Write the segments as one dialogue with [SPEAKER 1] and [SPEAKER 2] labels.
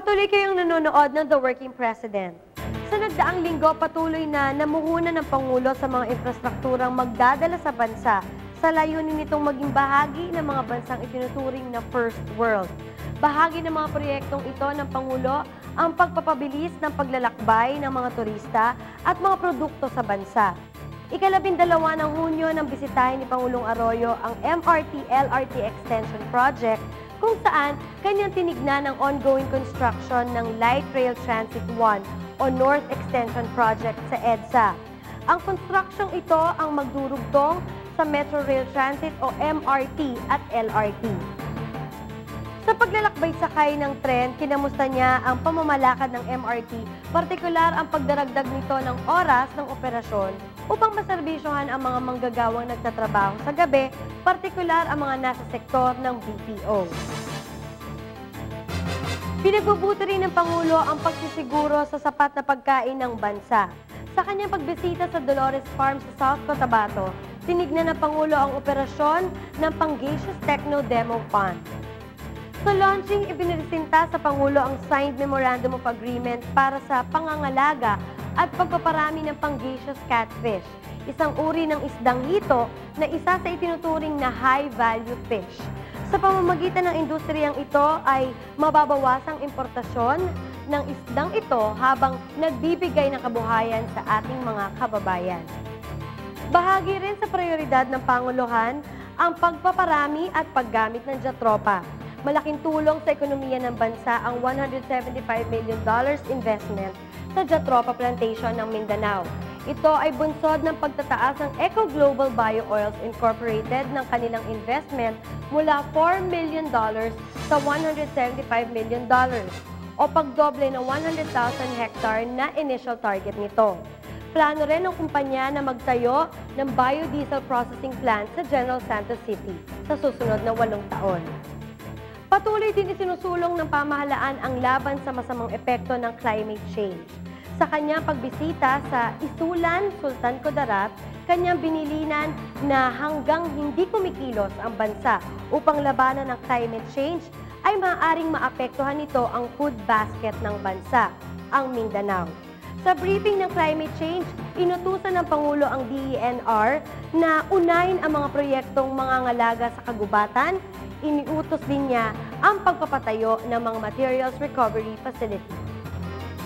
[SPEAKER 1] Patuloy kayong nanonood ng The Working President. Sa nagdaang linggo, patuloy na namuhunan ng Pangulo sa mga infrastrukturang magdadala sa bansa sa layunin nitong maging bahagi ng mga bansang itinuturing na First World. Bahagi ng mga proyektong ito ng Pangulo ang pagpapabilis ng paglalakbay ng mga turista at mga produkto sa bansa. Ika-12 ng Hunyo nang bisitahin ni Pangulong Arroyo ang MRT-LRT Extension Project kung saan kanyang tinignan ang ongoing construction ng Light Rail Transit 1 o North Extension Project sa EDSA. Ang construction ito ang magdurugtong sa Metro Rail Transit o MRT at LRT. Sa paglalakbay sakay ng tren, kinamusta niya ang pamamalakad ng MRT, partikular ang pagdaragdag nito ng oras ng operasyon upang maserbisyohan ang mga manggagawang nagtatrabaho sa gabi, partikular ang mga nasa sektor ng BPO. Pinagbubuti rin ng Pangulo ang pagsisiguro sa sapat na pagkain ng bansa. Sa kanyang pagbisita sa Dolores Farm sa South Cotabato, tinignan ng Pangulo ang operasyon ng Pangasius Techno Demo Pond. Sa launching, ibiniresinta sa Pangulo ang signed Memorandum of Agreement para sa pangangalaga at pagpaparami ng Pangasius catfish, isang uri ng isdang hito na isa sa itinuturing na high-value fish. Sa pamamagitan ng industriyang ito ay mababawasang importasyon ng isdang ito habang nagbibigay ng kabuhayan sa ating mga kababayan. Bahagi rin sa prioridad ng Panguluhan ang pagpaparami at paggamit ng Jatropa. Malaking tulong sa ekonomiya ng bansa ang $175 million investment sa Jatropa Plantation ng Mindanao. Ito ay bunsod ng pagtataas ng Eco Global Bio-Oils Incorporated ng kanilang investment mula $4 million sa $175 million o pagdoble ng 100,000 hectare na initial target nito. Plano rin ng kumpanya na magtayo ng biodiesel processing plant sa General Santos City sa susunod na 8 taon. Patuloy din isinusulong ng pamahalaan ang laban sa masamang epekto ng climate change. Sa kanyang pagbisita sa Isulan, Sultan Kudarat, kanyang binilinan na hanggang hindi kumikilos ang bansa upang labanan ng climate change ay maaaring maapektuhan nito ang food basket ng bansa, ang Mindanao. Sa briefing ng climate change, inutusan ng Pangulo ang DENR na unahin ang mga proyektong mangangalaga sa kagubatan. Iniutos din niya ang pagpapatayo ng mga materials recovery facility.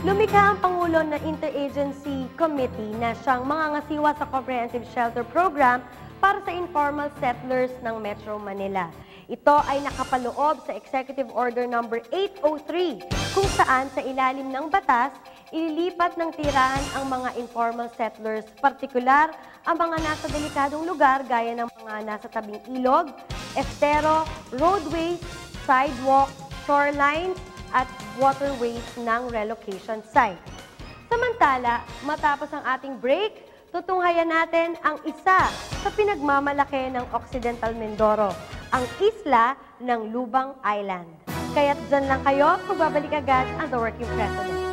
[SPEAKER 1] Lumikha ang Pangulo ng Interagency Committee na siyang mangangasiwa sa Comprehensive Shelter Program para sa informal settlers ng Metro Manila. Ito ay nakapaloob sa Executive Order No. 803 kung saan sa ilalim ng batas, ililipat ng tirahan ang mga informal settlers, partikular ang mga nasa delikadong lugar gaya ng mga nasa tabing ilog, estero, roadways, sidewalk, shorelines, at waterways ng relocation site. Samantala, matapos ang ating break, tutunghayan natin ang isa sa pinagmamalaki ng Occidental Mindoro, ang isla ng Lubang Island. Kaya't dyan lang kayo, magbabalik agad ang The Working President.